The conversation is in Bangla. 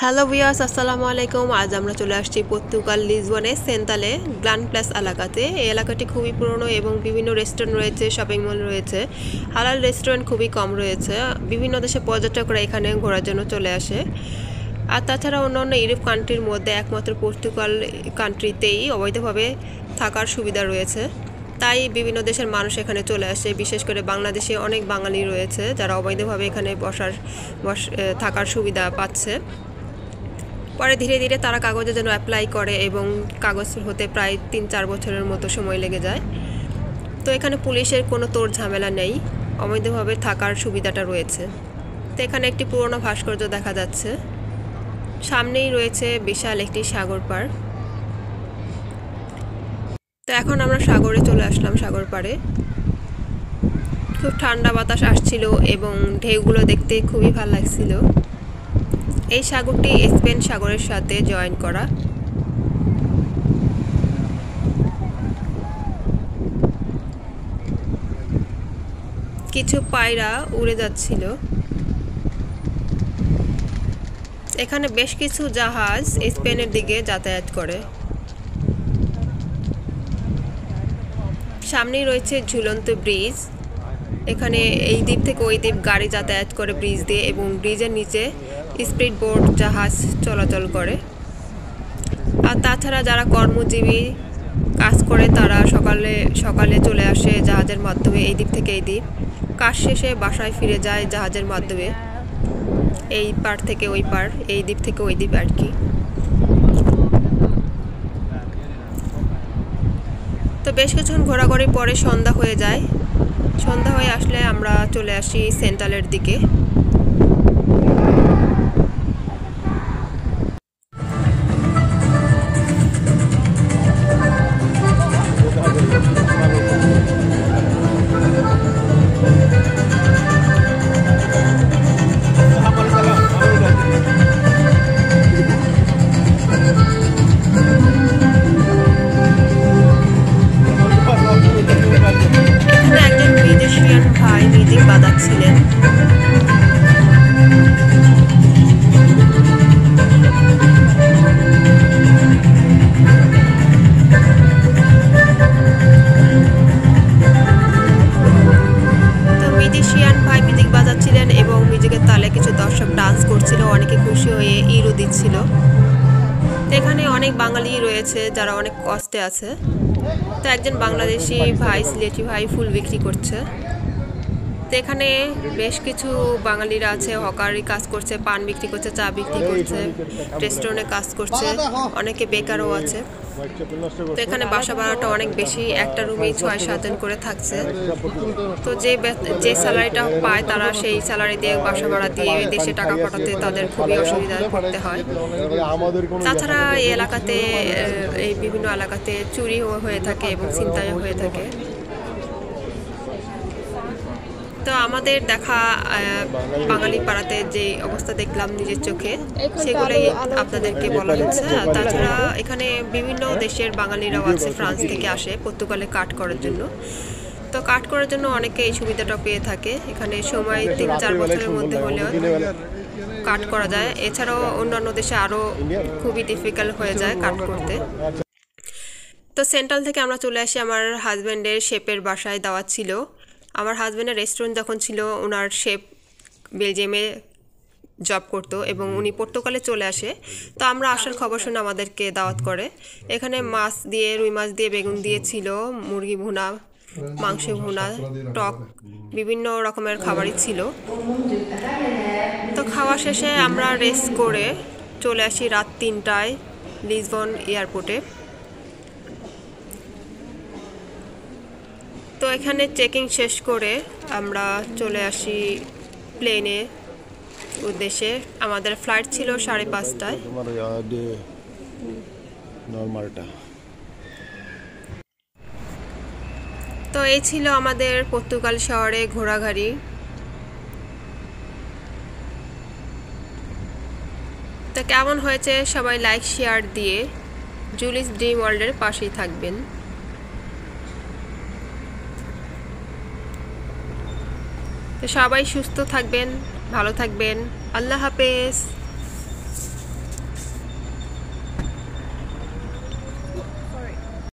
হ্যালো ভিউয়ার্স, আসসালামু আলাইকুম। আজ আমরা চলে আসছি পর্তুগাল লিসবনে সেন্তালে গ্রান্ড প্লাস এলাকাতে। এই এলাকাটি খুবই পুরনো এবং বিভিন্ন রেস্টুরেন্ট রয়েছে, শপিং মল রয়েছে। হালাল রেস্টুরেন্ট খুবই কম রয়েছে। বিভিন্ন দেশের পর্যটকরা এখানে ঘোরার জন্য চলে আসে। আর তাছাড়া অন্যান্য ইউরোপ কান্ট্রির মধ্যে একমাত্র পর্তুগাল কান্ট্রিতেই অবৈধভাবে থাকার সুবিধা রয়েছে। তাই বিভিন্ন দেশের মানুষ এখানে চলে আসে। বিশেষ করে বাংলাদেশে অনেক বাঙালি রয়েছে যারা অবৈধভাবে এখানে থাকার সুবিধা পাচ্ছে। পরে ধীরে ধীরে তারা কাগজের জন্য অ্যাপ্লাই করে এবং কাগজ হতে প্রায় ৩-৪ বছরের মতো সময় লেগে যায়। তো এখানে পুলিশের কোনো তোড় ঝামেলা নেই, অবৈধভাবে থাকার সুবিধাটা রয়েছে। তো এখানে একটি পুরনো ভাস্কর্য দেখা যাচ্ছে। সামনেই রয়েছে বিশাল একটি সাগর পাড়। তো এখন আমরা সাগরে চলে আসলাম। সাগর পাড়ে খুব ঠান্ডা বাতাস আসছিল এবং ঢেউগুলো দেখতে খুবই ভালো লাগছিল। এই সাগরটি স্পেন সাগরের সাথে জয়েন করা। কিছু পায়রা উড়ে যাচ্ছিল। এখানে বেশ কিছু জাহাজ স্পেনের দিকে যাতায়াত করে। সামনেই রয়েছে ঝুলন্ত ব্রিজ। এখানে এই দ্বীপ থেকে ওই দ্বীপ গাড়ি যাতায়াত করে ব্রিজ দিয়ে এবং ব্রিজের নিচে স্পিড বোট জাহাজ চলাচল করে। আর তাছাড়া যারা কর্মজীবী কাজ করে তারা সকালে সকালে চলে আসে জাহাজের মাধ্যমে এই দ্বীপ থেকে এই দ্বীপ। কাজ শেষে বাসায় ফিরে যায় জাহাজের মাধ্যমে এই পার থেকে ওই পার, এই দ্বীপ থেকে ওই দ্বীপ আর কি। তো বেশ কিছুক্ষণ ঘোরাঘুরির পরে সন্ধ্যা হয়ে যায়। সন্ধ্যা হয়ে আসলে আমরা চলে আসি সেন্ট্রালের দিকে। এখানে একজন বিদেশিয়ান ভাই মিউজিক বাজাচ্ছিলেন। এবং মিউজিকের তালে কিছু দর্শক ডান্স করছিল, অনেকে খুশি হয়ে ইরো দিচ্ছিল। এখানে অনেক বাঙালি রয়েছে যারা অনেক কষ্টে আছে। তো একজন বাংলাদেশি ভাই, সিলেটি ভাই ফুল বিক্রি করছে। তো এখানে বেশ কিছু বাঙালিরা আছে, হকারি কাজ করছে, পান বিক্রি করছে, চা বিক্রি করছে, রেস্টুরেন্টে কাজ করছে, অনেকে বেকারও আছে। তো এখানে বাসা ভাড়াটা অনেক বেশি, একটা রুমেই ৬-৭ জন করে থাকছে। তো যে স্যালারিটা পায় তারা সেই স্যালারি দিয়ে বাসা ভাড়া দিয়ে দেশে টাকা পাঠাতে তাদের খুবই অসুবিধায় পড়তে হয়। তাছাড়া এই এলাকাতে, এই বিভিন্ন এলাকাতে চুরি হয়ে থাকে এবং ছিনতাইও হয়ে থাকে। তো আমাদের দেখা বাঙালি পাড়াতে যে অবস্থা দেখলাম নিজের চোখে, সেগুলোই আপনাদেরকে বলা হচ্ছে। আর তাছাড়া এখানে বিভিন্ন দেশের বাঙালিরাও আছে, ফ্রান্স থেকে আসে পর্তুগালে কাট করার জন্য। তো কাট করার জন্য অনেকে এই সুবিধাটা পেয়ে থাকে। এখানে সময় ৩-৪ বছরের মধ্যে হলেও কাট করা যায়। এছাড়াও অন্যান্য দেশে আরও খুবই ডিফিকাল্ট হয়ে যায় কাট করতে। তো সেন্ট্রাল থেকে আমরা চলে আসি আমার হাজব্যান্ডের শেফের বাসায় দাওয়াত ছিল। আমার হাজব্যান্ডের রেস্টুরেন্ট যখন ছিল, ওনার শেফ বেলজিয়ামে জব করতো এবং উনি পর্তুগালে চলে আসে। তো আমরা আসার খবর শুনে আমাদেরকে দাওয়াত করে। এখানে মাছ দিয়ে, রুই মাছ দিয়ে, বেগুন দিয়ে ছিল, মুরগি ভুনা, মাংস ভুনা, টক, বিভিন্ন রকমের খাবারই ছিল। তো খাওয়া শেষে আমরা রেস্ট করে চলে আসি রাত ৩টায় লিসবন এয়ারপোর্টে। তো এখানে চেকিং শেষ করে আমরা চলে আসি প্লেনে উদ্দেশ্যে। আমাদের ফ্লাইট ছিল 5:30টায়। তো এই ছিল আমাদের পর্তুগাল শহরে ঘোরাঘুরি। তো কেমন হয়েছে সবাই লাইক শেয়ার দিয়ে জুলিস ড্রিম ওয়ার্ল্ডের পাশেই থাকবেন। তো সবাই সুস্থ থাকবেন, ভালো থাকবেন। আল্লাহ হাফেজ।